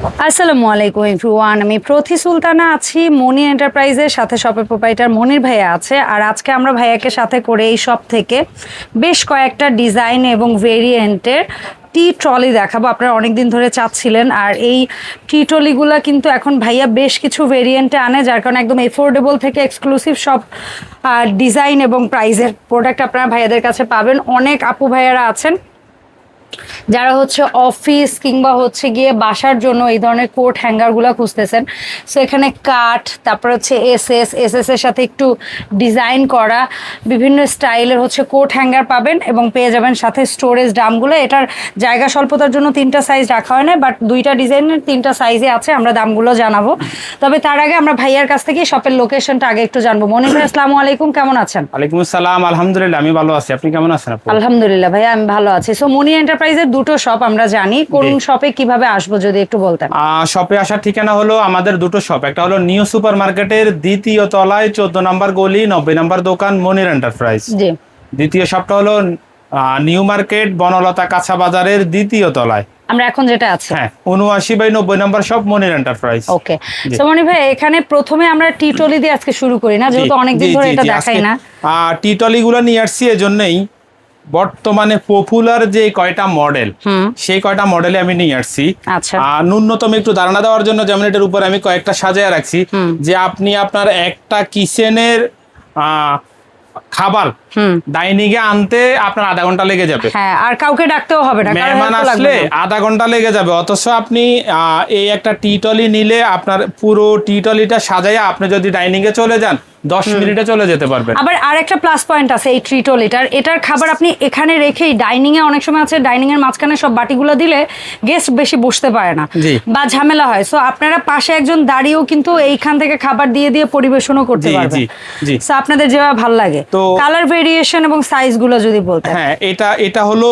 আসসালামু আলাইকুম এভরিওয়ান, আমি প্রথি সুলতানা আছি মনি এন্টারপ্রাইজের সাথে। শপের প্রোপাইটার মনির ভাইয়া আছে, আর আজকে আমরা ভাইয়াকে সাথে করে এই শপ থেকে বেশ কয়েকটা ডিজাইন এবং ভেরিয়েন্টের টি ট্রলি দেখাবো। আপনারা অনেকদিন ধরে চাচ্ছিলেন, আর এই টি ট্রলিগুলো কিন্তু এখন ভাইয়া বেশ কিছু ভেরিয়েন্টে আনে, যার কারণে একদম এফোর্ডেবল থেকে এক্সক্লুসিভ সব ডিজাইন এবং প্রাইজের প্রোডাক্ট আপনারা ভাইয়াদের কাছে পাবেন। অনেক আপু ভাইয়ারা আছেন যারা হচ্ছে অফিস কিংবা হচ্ছে গিয়ে বাসার জন্য এই ধরনের কোট হ্যাঙ্গারগুলো খুঁজতেছেন। সো এখানে কাঠ, তারপর হচ্ছে এস এর সাথে একটু ডিজাইন করা বিভিন্ন স্টাইলের হচ্ছে কোট হ্যাঙ্গার পাবেন, এবং পেয়ে যাবেন সাথে স্টোরেজ ড্রামগুলো। এটার জায়গা স্বল্পতার জন্য 3টা সাইজ রাখা হয় না, বাট 2টা ডিজাইনের 3টা সাইজে আছে। আমরা দামগুলো জানাবো, তবে তার আগে আমরা ভাইয়ার কাছ থেকে শপের লোকেশনটা আগে একটু জানবো। মনির ভাই, আসসালামু আলাইকুম, কেমন আছেন? ওয়ালাইকুম আসসালাম, আলহামদুলিল্লাহ আমি ভালো আছি। আপনি কেমন আছেন? আলহামদুলিল্লাহ ভাইয়া, আমি ভালো আছি। সো মনি এন্টারপ্রাইজের দুটো শপ আমরা জানি, কোন শপে কিভাবে আসবো যদি একটু বলতেন। শপে আসার ঠিকানা হলো আমাদের দুটো শপ, একটা হলো নিউ সুপার মার্কেটের 2য় তলায় 14 নম্বর গলি 90 নম্বর দোকান মনির এন্টারপ্রাইজ। জি। দ্বিতীয় শপটা হলো নিউ মার্কেট বনলতা কাঁচা বাজারের 2য় তলায় আমরা এখন যেটা আছে, হ্যাঁ 79/90 নম্বর শপ মনির এন্টারপ্রাইজ। ওকে। সো মনি ভাই, এখানে প্রথমে আমরা টি ট্রলি দিয়ে আজকে শুরু করি না, যেহেতু অনেকদিন ধরে এটা দেখাই না। টি ট্রলিগুলো নিয়ে আসছি এজন্যই, বর্তমানে পপুলার যে কয়টা মডেল সেই কয়টা মডেলে আমি নিয়ে আসছি। আচ্ছা। ন্যূনতম একটু ধারণা দেওয়ার জন্য, যেমন এটার উপর আমি কয়েকটা সাজায় রাখছি, যে আপনি আপনার একটা কিচেনের খাবার ডাইনিং এ আনতে আপনার আধা ঘন্টা লেগে যাবে। হ্যাঁ, আর কাউকে ডাকতেও হবে না, মেহমান আসলে আধা ঘন্টা লেগে যাবে। অথচ আপনি এই একটা টি টলি নিলে আপনার পুরো টি টলিটা সাজাইয়া আপনি যদি ডাইনিং এ চলে যান 10 মিনিটে চলে যেতে পারবেন। আবার আরেকটা প্লাস পয়েন্ট আছে এই ট্রি টলিটার, এটার খাবার আপনি এখানে রেখেই ডাইনিং এ, অনেক সময় আছে ডাইনিং এর মাঝখানে সব বাটিগুলো দিলে গেস্ট বেশি বসতে পারে না বা ঝামেলা হয়। সো আপনারা পাশে একজন দাঁড়িয়েও কিন্তু এইখান থেকে খাবার দিয়ে দিয়ে পরিবেশনও করতে পারবেন। সো আপনাদের যেভাবে ভালো লাগে। তো কালার ভেরিয়েশন এবং সাইজ গুলো যদি বলতেন। হ্যাঁ, এটা হলো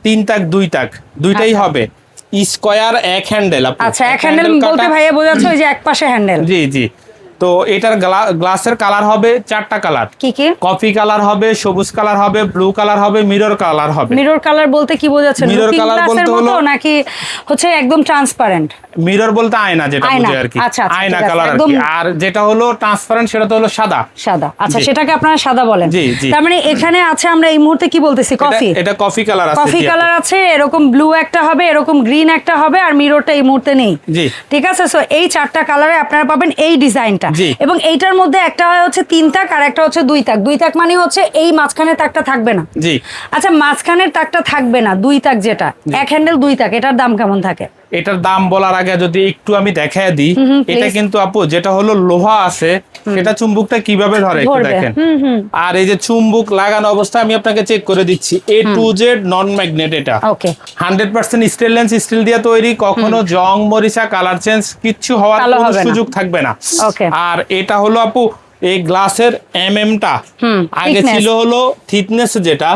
3 তাক 2 তাক দুইটাই হবে স্কয়ার এক হ্যান্ডেল। আচ্ছা, এক হ্যান্ডেল বলতে ভাইয়া বোঝাচ্ছে ওই যে এক পাশে হ্যান্ডেল। জি জি। তো এটার গ্লাসের কালার হবে 4টা কালার। কি কি? কফি কালার হবে, সবুজ কালার হবে, ব্লু কালার হবে, মিরর কালার হবে। মিরর কালার বলতে কি বোঝাচ্ছেন? মিরর কালার বলতে হলো নাকি হচ্ছে একদম ট্রান্সপারেন্ট? মিরর বলতে আয়না, যেটা বুঝে আর কি, আয়না কালার আর কি। আর যেটা হলো ট্রান্সপারেন্ট সেটা তো হলো সাদা। সাদা, আচ্ছা, সেটাকে আপনারা সাদা বলেন। জি জি। তার মানে এখানে আছে, আমরা এই মুহূর্তে কি বলতেছি, কফি। এটা কফি কালার আছে। কফি কালার আছে, এরকম ব্লু একটা হবে, এরকম গ্রিন একটা হবে, আর মিররটা এই মুহূর্তে নেই। জি, ঠিক আছে। সো এই 4টা কালারে আপনারা পাবেন এই ডিজাইনটা, এবং এইটার মধ্যে একটা হচ্ছে 3 তাক আর একটা হচ্ছে 2 তাক। 2 তাক মানে হচ্ছে এই মাঝখানের তাকটা থাকবে না। জি। আচ্ছা, মাঝখানের তাকটা থাকবে না, 2 তাক যেটা এক হ্যান্ডেল 2 তাক, এটার দাম কেমন থাকে? এটার দাম বলার আগে যদি একটু আমি দেখায় দিই, এটা কিন্তু আপু যেটা হলো লোহা আছে, সেটা চুম্বকটা কিভাবে ধরে একটু দেখেন। আর এই যে চুম্বক লাগানো অবস্থায় আমি আপনাকে চেক করে দিচ্ছি, A to Z non magnet. এটা 100% স্টেনলেস স্টিল দিয়ে তৈরি, কখনো জং মরিচা কালার চেঞ্জ কিচ্ছু হওয়ার কোনো সুযোগ থাকবে না। আর এটা হলো আপু এই গ্লাসের টা আগে ছিল হলো থিকনেস, যেটা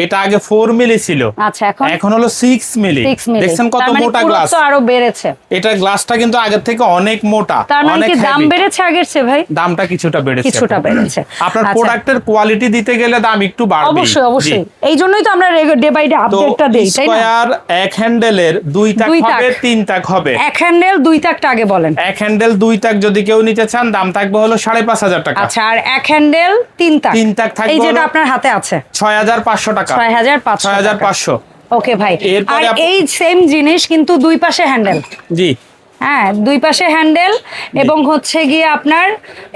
এটা আগে 4 মিলি ছিল, আচ্ছা এখন হলো 6 মিলি। দেখছেন কত মোটা গ্লাস, আরো বেড়েছে। এটা গ্লাসটা কিন্তু আগের থেকে অনেক মোটা, অনেক দাম বেড়েছে আগের চেয়ে ভাই? দামটা কিছুটা বেড়েছে। আপনার আচ্ছা, প্রোডাক্টের কোয়ালিটি দিতে গেলে দাম একটু বাড়বে। অবশ্যই অবশ্যই, এই জন্যই তো আমরা ডে বাই ডে আপডেটটা দেই, তাই না? স্কয়ার এক হ্যান্ডেলের 2 তাক হবে, 3 তাক হবে। এক হ্যান্ডেল 2 তাকটা আগে বলেন। এক হ্যান্ডেল 2 তাক যদি কেউ নিতে চান, দাম থাকবে হলো 5,500 টাকা। আচ্ছা, আর এক হ্যান্ডেল 3 তাক? 3 তাক থাকবে, এই যেটা আপনার হাতে আছে, 6,500 টাকা। 6,500। ওকে ভাই। আর এই সেম জিনিস কিন্তু 2 পাশে হ্যান্ডেল। জি হ্যাঁ, 2 পাশে হ্যান্ডেল, এবং হচ্ছে গিয়ে আপনার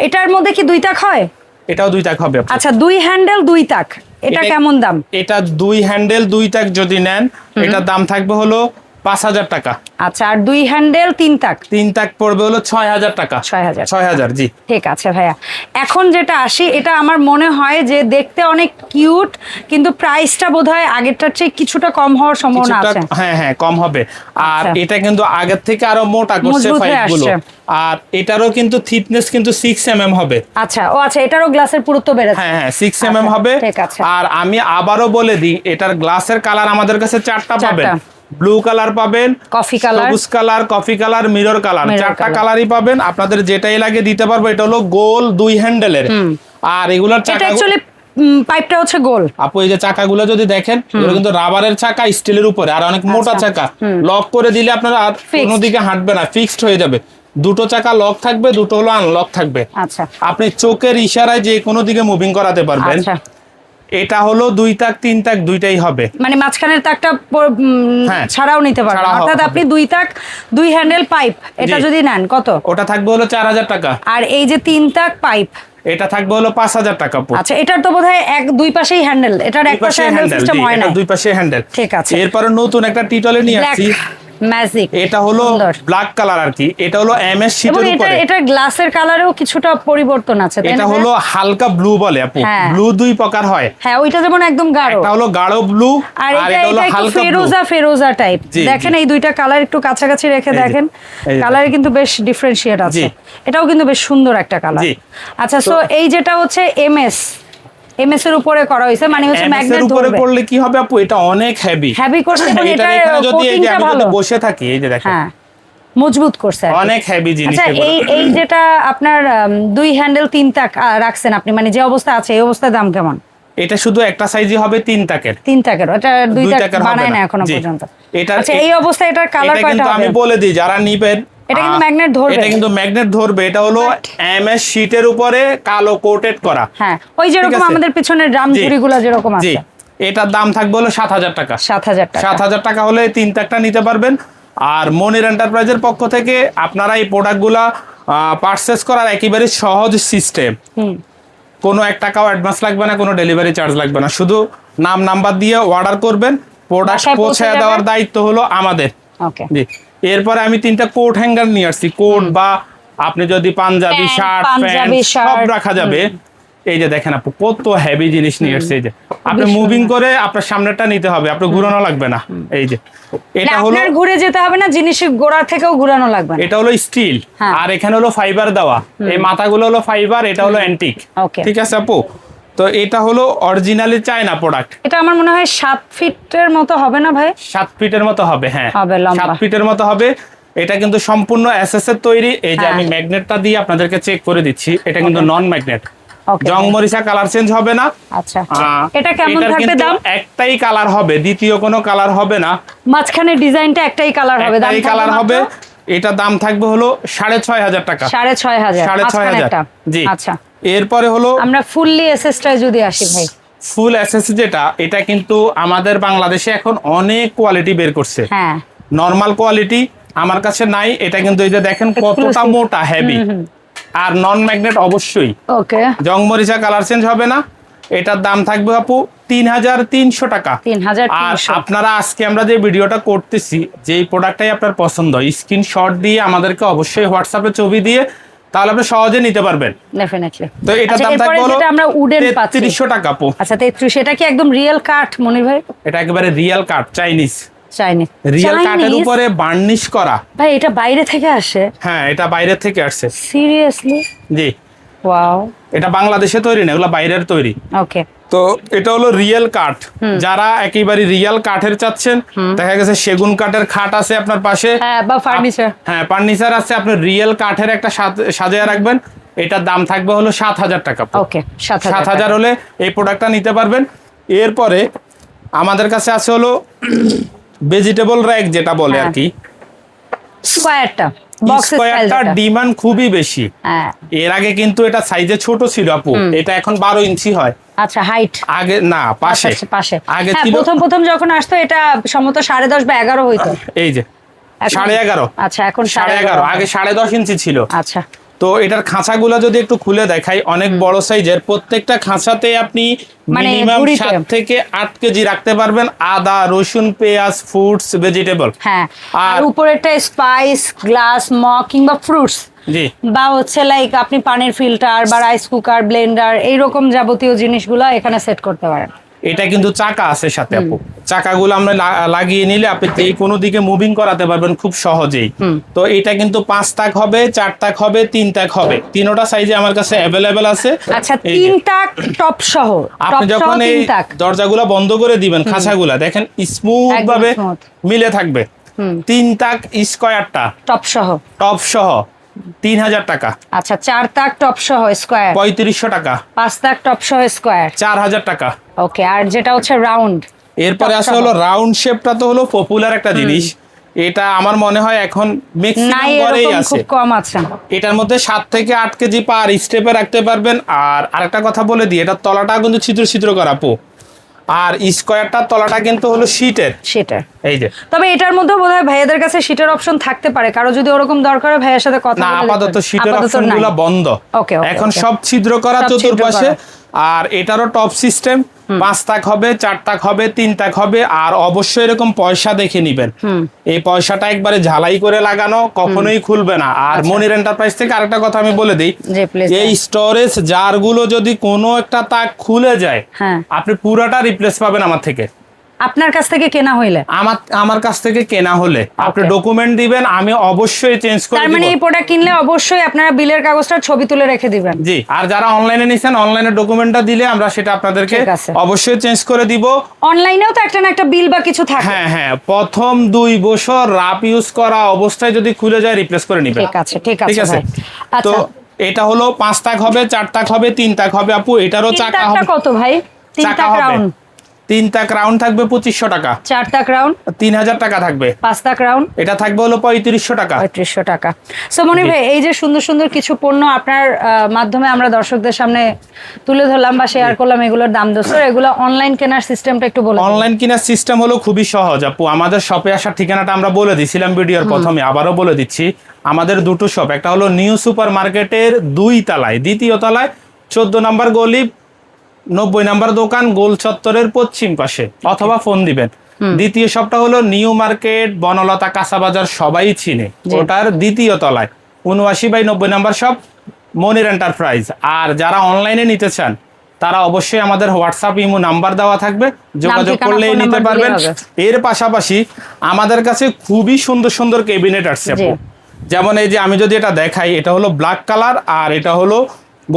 এটার মধ্যে কি 2 তাক হয়? এটাও 2 তাক হবে। আচ্ছা, 2 হ্যান্ডেল 2 তাক, এটা কেমন দাম? এটা 2 হ্যান্ডেল 2 তাক যদি নেন, এটার দাম থাকবে হলো 5,000 টাকা। আচ্ছা, আর 2 হ্যান্ডেল 3 তাক? 3 তাক পড়বে হলো 6,000 টাকা। 6,000। জি, ঠিক আছে ভাইয়া। এখন যেটা আসি, এটা আমার মনে হয় যে দেখতে অনেক কিউট, কিন্তু প্রাইসটা বোধহয় আগেরটার চেয়ে কিছুটা কম হওয়ার সম্ভাবনা আছে। হ্যাঁ, কম হবে। আর এটা কিন্তু আগের থেকে আরো মোটা করছে ফাইলগুলো। আর এটারও কিন্তু থিকনেস কিন্তু 6 mm হবে। আচ্ছা, আচ্ছা, এটারও গ্লাসের পুরুত্ব বেড়েছে। হ্যাঁ, 6 mm হবে। আর আমি আবারও বলে দিই, এটার গ্লাসের কালার আমাদের কাছে 4টা পাবেন। ব্লু কালার পাবেন, কফি কালার, সবুজ colour, coffee colour, mirror colour, 4টা কালারই পাবেন। আপনাদের যেটাই লাগে দিতে পারবো। এটা হলো গোল 2 হ্যান্ডেলের, আর এগুলার চাকা পাইপটা হচ্ছে গোল। আপু এই যে চাকাগুলো যদি দেখেন, এগুলো কিন্তু রাবারের চাকা, স্টিলের উপরে, আর অনেক মোটা চাকা। লক করে দিলে আপনারা আর কোনো দিকে হাঁটবে না, ফিক্সড হয়ে যাবে। দুটো চাকা লক থাকবে, দুটো হলো আনলক থাকবে। আচ্ছা, আপনি চোখের ইশারায় যে কোনো দিকে মুভিং করাতে পারবেন। আচ্ছা, এটা হলো 2 তাক 3 তাক দুইটাই হবে, মানে মাঝখানের তাকটা হ্যাঁ, ছাড়াও নিতে পারবেন। ছাড়াও অর্থাৎ হবে। আপনি 2 তাক 2 হ্যান্ডেল পাইপ এটা জি। যদি নেন কত? ওটা থাকবে হলো 4000 টাকা। আর এই যে 3 তাক পাইপ এটা থাকবে হলো 5000 টাকা। আচ্ছা, এটার তো বোধহয় দুই পাশেই হ্যান্ডেল, এটার এক পাশে হ্যান্ডেল সিস্টেম হয় না। দুই পাশে হ্যান্ডেল, ঠিক আছে। এরপরে নতুন একটা টিটলে নিয়ে ব্ল্যাক আসছি, ম্যাজিক। এটা হলো ব্ল্যাক কালার আর কি। এটা হলো এমএস এবং শীটের এটা উপরে। এটা গ্লাসের কালারেও কিছুটা পরিবর্তন আছে, তাই না? এটা হলো হালকা ব্লু বলে আপু। হ্যাঁ। ব্লু দুই প্রকার হয়। হ্যাঁ, ওইটা যেমন একদম গাঢ়, এটা হলো গাঢ় ব্লু, আর আর এটা এটা হলো এটা একটু হালকা ব্লু। ফেরোজা টাইপ। জি, দেখেন জি। এই দুইটা কালার একটু কাছাকাছি রেখে এই যে, দেখেন, এই যে। কালারে কিন্তু বেশ ডিফারেন্সিয়েট আছে। জি। এটাও কিন্তু বেশ সুন্দর একটা কালার। জি। আচ্ছা, সো এই যেটা হচ্ছে এমএস এর উপরে করা হয়েছে, মানে হচ্ছে MS এর ম্যাগনেট উপরে ধরবে। করলে কি হবে আপু, এটা অনেক হেভি। হেভি করছে এবং এটা এটা এখানে যদি এই যে কোটিংটা আমি ভালো, যদি বসে থাকি, এই যে দেখেন হ্যাঁ, মজবুত করছে আর কি। অনেক হেভি জিনিস আচ্ছা, এগুলো। এই যেটা আপনার 2 হ্যান্ডেল 3 তাক রাখছেন আপনি, মানে যে অবস্থা আছে এই অবস্থায় দাম কেমন? এটা শুধু একটা সাইজই হবে 3 তাকের। 3 তাকের, এটা 2 দুই তাক তাকের হবে বানায় না না। এখনো জি। পর্যন্ত। এটা- আচ্ছা, এই অবস্থায় এটার কালার এটা কয়টা কিন্তু হবে? আমি বলে দিই, যারা নিবেন এটা কিন্তু ম্যাগনেট ধরবে। এটা কিন্তু ম্যাগনেট ধরবে। এটা হলো এমএস শীটের উপরে কালো কোটেড করা। হ্যাঁ, ওই যেরকম আছে? আমাদের পিছনের ড্রাম জি। ঝুড়িগুলো যেরকম জি, আছে। এটার দাম থাকবে হলো 7000 টাকা। 7000 টাকা। 7000 টাকা হলে 3 তাকটা নিতে পারবেন। আর মনির এন্টারপ্রাইজের পক্ষ থেকে আপনারা এই প্রোডাক্টগুলা পারচেস করার একেবারে সহজ সিস্টেম। কোনো 1 টাকাও অ্যাডভান্স লাগবে না, কোনো ডেলিভারি চার্জ লাগবে না। শুধু নাম নাম্বার দিয়ে অর্ডার করবেন, প্রোডাক্ট বাসায় পৌঁছে পৌঁছে যাবে। দেওয়ার দায়িত্ব হলো আমাদের। ওকে। জি। এরপরে আমি 3টা কোট হ্যাঙ্গার নিয়ে আসছি। কোট বা আপনি যদি পাঞ্জাবি প্যান্ট, শার্ট, পাঞ্জাবি প্যান্ট সব শার্ট, রাখা যাবে। এই যে দেখেন আপু, কত হেভি জিনিস নিয়ে আসছে। এই যে আপনি সুন্দর। মুভিং করে আপনার সামনেরটা নিতে হবে, আপনার ঘুরানো লাগবে না। এই যে এটা না, হলো, আপনার ঘুরে যেতে হবে না, জিনিসের গোড়া থেকেও ঘুরানো লাগবে না। এটা হলো স্টিল, হ্যাঁ। আর এখানে হলো ফাইবার দেওয়া। এই মাথাগুলো হলো ফাইবার, এটা হলো অ্যান্টিক। ওকে। ঠিক আছে আপু, তো এটা হলো অরিজিনালি চায়না প্রোডাক্ট। এটা আমার মনে হয় 7 ফিটের মতো হবে না ভাই? 7 ফিটের মতো হবে, হ্যাঁ হবে লম্বা। 7 ফিটের মতো হবে। এটা কিন্তু সম্পূর্ণ এসএস এর তৈরি। এই যে হ্যাঁ। আমি ম্যাগনেটটা দিয়ে আপনাদেরকে চেক করে দিচ্ছি, এটা কিন্তু নন ম্যাগনেট। ওকে। জং মরিচা কালার চেঞ্জ হবে না। আচ্ছা, এটা কেমন এটার থাকবে কিন্তু দাম? একটাই কালার হবে, দ্বিতীয় কোনো কালার হবে না। মাঝখানে ডিজাইনটা একটাই কালার হবে, দাম একটাই থাকবে কালার মাত্র? হবে। এটা দাম থাকবে হলো 6500 টাকা। 6500। 6500। জি। আচ্ছা, এরপরে হলো আমরা ফুললি এসএসটায় যদি আসি ভাই। ফুল এসএস, যেটা এটা কিন্তু আমাদের বাংলাদেশে এখন অনেক কোয়ালিটি বের করছে। হ্যাঁ, নরমাল কোয়ালিটি আমার কাছে নাই। এটা কিন্তু এই যে দেখেন কতটা Exclusive। মোটা, হেভি, আর নন ম্যাগনেট অবশ্যই। ওকে। জং মরিচা কালার চেঞ্জ হবে না। এটার দাম থাকবে আপু 3300 টাকা। 3300। আর আপনারা আজকে আমরা যে ভিডিওটা করতেছি, যেই প্রোডাক্টটাই আপনার পছন্দ, স্ক্রিনশট দিয়ে আমাদেরকে অবশ্যই হোয়াটসঅ্যাপে ছবি দিয়ে, তাহলে আপনি সহজে নিতে পারবেন। ডেফিনেটলি। তো এটার দাম থাকবে হলো যেটা আমরা উডেন পাচ্ছি 3300 টাকা আপু। আচ্ছা, 33, এটা কি একদম রিয়েল কাঠ মনির ভাই? এটা একেবারে রিয়েল কাঠ, চাইনিজ। চাইনিজ। রিয়েল কাঠের উপরে বার্নিশ করা। ভাই এটা বাইরে থেকে আসে? হ্যাঁ, এটা বাইরে থেকে আসছে। সিরিয়াসলি? জি। ওয়াও। এটা বাংলাদেশে তৈরি না, এগুলো বাইরের তৈরি। ওকে। তো এটা হলো রিয়েল কাঠ। যারা একেবারে রিয়েল কাঠের চাচ্ছেন, দেখা গেছে সেগুন কাঠের খাট আছে আপনার পাশে, হ্যাঁ, বা ফার্নিচার। হ্যাঁ ফার্নিচার আছে, আপনি রিয়েল কাঠের একটা সাজিয়ে রাখবেন। এটার দাম থাকবে হলো 7000 টাকা। ওকে, 7000। 7000 হলে এই প্রোডাক্টটা নিতে পারবেন। এরপরে আমাদের কাছে আছে হলো ভেজিটেবল র‍্যাক, যেটা বলে আর কি। স্কয়ারটা, বক্স স্টাইল স্কয়ারটার ডিমান্ড খুবই বেশি। হ্যাঁ। এর আগে কিন্তু এটা সাইজে ছোট ছিল আপু, এটা এখন 12 ইঞ্চি হয়। আচ্ছা, হাইট আগে না, পাশে পাশে। আগে হ্যাঁ, ছিল প্রথম যখন আসতো এটা সম্ভবত 10.5 বা 11 হইতো। এই যে 11.5। আচ্ছা, এখন 11.5, আগে 10.5 ইঞ্চি ছিল। আচ্ছা। তো এটার খাঁচাগুলো যদি একটু খুলে দেখাই, অনেক বড় সাইজের। প্রত্যেকটা খাঁচাতে আপনি মানে মিনিমাম ঝুড়িতে। 7 থেকে 8 কেজি রাখতে পারবেন আদা, রসুন, পেঁয়াজ, ফ্রুটস, ভেজিটেবল। হ্যাঁ, আর আর উপরেরটা স্পাইস, গ্লাস, মগ কিংবা ফ্রুটস, জি, বা হচ্ছে লাইক আপনি পানির ফিল্টার বা রাইস কুকার, ব্লেন্ডার, এইরকম যাবতীয় জিনিসগুলো এখানে সেট করতে পারেন। এটা কিন্তু চাকা আছে সাথে আপু। চাকাগুলো আমরা লাগিয়ে নিলে আপনি যে কোনো দিকে মুভিং করাতে পারবেন খুব সহজেই। তো এটা কিন্তু 5 তাক হবে, 4 তাক হবে, 3 তাক হবে। তিনোটা সাইজে আমার কাছে অ্যাভেলেবেল আছে। আচ্ছা, এই যে। 3 তাক টপ সহ। আপনি যখন এই 3 তাক। দরজাগুলো বন্ধ করে দিবেন, খাঁচাগুলা দেখেন স্মুথ একদম ভাবে smooth। মিলে থাকবে। 3 তাক স্কয়ারটা টপ সহ। টপ সহ 3000 টাকা। আচ্ছা 4 তাক টপ সহ স্কয়ার 3500 টাকা। 5 তাক টপ সহ স্কয়ার 4000 টাকা। ওকে, আর যেটা হচ্ছে রাউন্ড, এরপরে আছে হলো রাউন্ড শেপটা, তো হলো পপুলার একটা জিনিস, এটা আমার মনে হয় এখন ম্যাক্সিমাম ঘরেই আছে, খুব কম আছে। এটার মধ্যে 7 থেকে 8 কেজি পার স্টেপে রাখতে পারবেন। আর আরেকটা কথা বলে দিই, এটা তলাটা কিন্তু ছিদ্র ছিদ্র করা আপু, আর স্কয়ারটার তলাটা কিন্তু হলো শীটের। এই যে, তবে এটার মধ্যে বোধহয় ভাইয়াদের কাছে শীটের অপশন থাকতে পারে, কারো যদি ওরকম দরকার হয় ভাইয়ের সাথে কথা না, বলে আপাতত শীটের অপশনগুলো বন্ধ। এখন সব ছিদ্র করা চতুর্পাশে। আর এটারও টপ সিস্টেম, 5 তাক হবে, 4 তাক হবে, 3 তাক হবে। আর অবশ্যই এরকম পয়সা দেখে নিবেন, এই পয়সাটা একবারে ঝালাই করে লাগানো, কখনোই খুলবে না। আর মনির এন্টারপ্রাইজ থেকে আরেকটা কথা আমি বলে দিই, এই স্টোরেজ জারগুলো যদি কোনো একটা তাক খুলে যায়, আপনি পুরাটা রিপ্লেস পাবেন আমার থেকে। আপনার কাছ থেকে কেনা হইলে, আমার কাছ থেকে কেনা হলে আপনি ডকুমেন্ট দিবেন, আমি অবশ্যই চেঞ্জ করে দিব। তার মানে এই প্রোডাক্ট কিনলে অবশ্যই আপনারা বিলের কাগজটা ছবি তুলে রেখে দিবেন। জি, আর যারা অনলাইনে নিছেন, অনলাইনে ডকুমেন্টটা দিলে আমরা সেটা আপনাদেরকে অবশ্যই চেঞ্জ করে দিব। অনলাইনেও তো একটা না একটা বিল বা কিছু থাকে। হ্যাঁ, প্রথম 2 বছর রাপ ইউজ করা অবস্থায় যদি খুলে যায় রিপ্লেস করে নিবেন। ঠিক আছে। তো এটা হলো 5 তাক হবে, 4 তাক হবে, 3 তাক হবে আপু। এটারও চাকা হবে কত ভাই? 3 তাক রাউন্ড, 3 তাক রাউন্ড থাকবে 2500 টাকা। 4 তাক রাউন্ড 3000 টাকা থাকবে। 5 তাক রাউন্ড এটা থাকবে হলো 3500 টাকা। 3500 টাকা। সো মনির ভাই, এই যে সুন্দর সুন্দর কিছু পণ্য আপনার মাধ্যমে আমরা দর্শকদের সামনে তুলে ধরলাম বা শেয়ার করলাম, এগুলোর দাম দর এগুলো অনলাইন কেনার সিস্টেমটা একটু বলুন। অনলাইন কেনার সিস্টেম হলো খুবই সহজ আপু। আমাদের শপে আসার ঠিকানাটা আমরা বলে দিয়েছিলাম ভিডিওর প্রথমে, আবারও বলে দিচ্ছি। আমাদের দুটো শপ, একটা হলো নিউ সুপার মার্কেটের 2 তলায়, দ্বিতীয় তলায় 14 নম্বর গলি 90 নম্বর দোকান, গোল চত্বরের পশ্চিম পাশে, অথবা ফোন দিবেন। দ্বিতীয় শপটা হলো নিউ মার্কেট বনলতা কাঁচা বাজার, সবাই চিনে, ওটার দ্বিতীয় তলায় 79/90 নম্বর শপ, মনির এন্টারপ্রাইজ। আর যারা অনলাইনে নিতে চান তারা অবশ্যই আমাদের হোয়াটসঅ্যাপ ইমো নাম্বার দেওয়া থাকবে, যোগাযোগ করলেই নিতে পারবেন। এর পাশাপাশি আমাদের কাছে খুবই সুন্দর সুন্দর ক্যাবিনেট আসছে আপু। যেমন এই যে আমি যদি এটা দেখাই, এটা হলো ব্ল্যাক কালার আর এটা হলো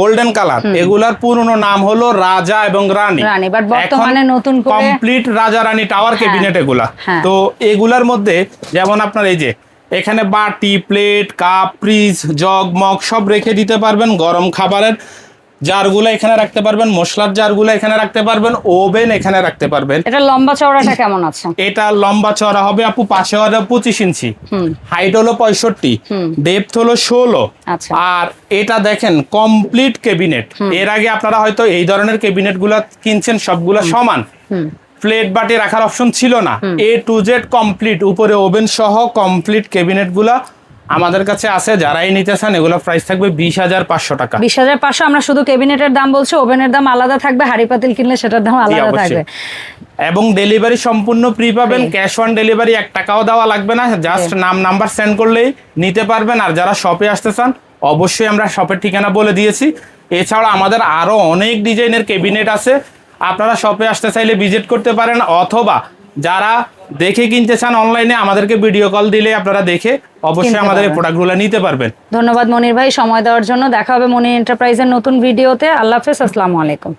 গোল্ডেন কালার। এগুলার পুরনো নাম হলো রাজা এবং রানী, বাট বর্তমানে নতুন করে কমপ্লিট রাজা রানী টাওয়ার ক্যাবিনেট এগুলা। তো এগুলার মধ্যে যেমন আপনার এই যে এখানে বাটি, plate, cup, fridge, jug, mug সব রেখে দিতে পারবেন। গরম খাবারের জারগুলো এখানে রাখতে পারবেন, মশলার জারগুলো এখানে রাখতে পারবেন, ওভেন এখানে রাখতে পারবেন। এটা লম্বা চওড়াটা কেমন আছে? এটা লম্বা চওড়া হবে আপু 25 ইঞ্চি, হাইট হলো 65, ডেপথ হলো 16। আর এটা দেখেন কমপ্লিট ক্যাবিনেট। এর আগে আপনারা হয়তো এই ধরনের ক্যাবিনেট গুলা কিনছেন, সবগুলা সমান, প্লেট বাটি রাখার অপশন ছিল না। A to Z কমপ্লিট, উপরে ওভেন সহ কমপ্লিট ক্যাবিনেট গুলা আমাদের কাছে আছে। যারাই নিতে চান এগুলো প্রাইস থাকবে 20,500 টাকা। 20,500। আমরা শুধু ক্যাবিনেটের দাম বলছি, ওভেনের দাম আলাদা থাকবে, হাড়ি পাতিল কিনলে সেটার দাম আলাদা থাকবে। এবং ডেলিভারি সম্পূর্ণ ফ্রি পাবেন, ক্যাশ অন ডেলিভারি 1 টাকাও দেওয়া লাগবে না, জাস্ট নাম নাম্বার সেন্ড করলেই নিতে পারবেন। আর যারা শপে আসতে চান অবশ্যই আমরা শপের ঠিকানা বলে দিয়েছি। এছাড়া আমাদের আরো অনেক ডিজাইনের ক্যাবিনেট আছে, আপনারা শপে আসতে চাইলে ভিজিট করতে পারেন, অথবা যারা দেখে কিনতে চান অনলাইনে আমাদেরকে ভিডিও কল দিলে আপনারা দেখে অবশ্যই আমাদের এই প্রোডাক্টগুলো নিতে পারবেন। ধন্যবাদ মনির ভাই সময় দেওয়ার জন্য। দেখা হবে মনির এন্টারপ্রাইজের নতুন ভিডিওতে। আল্লাহ হাফেজ, আসসালামু আলাইকুম।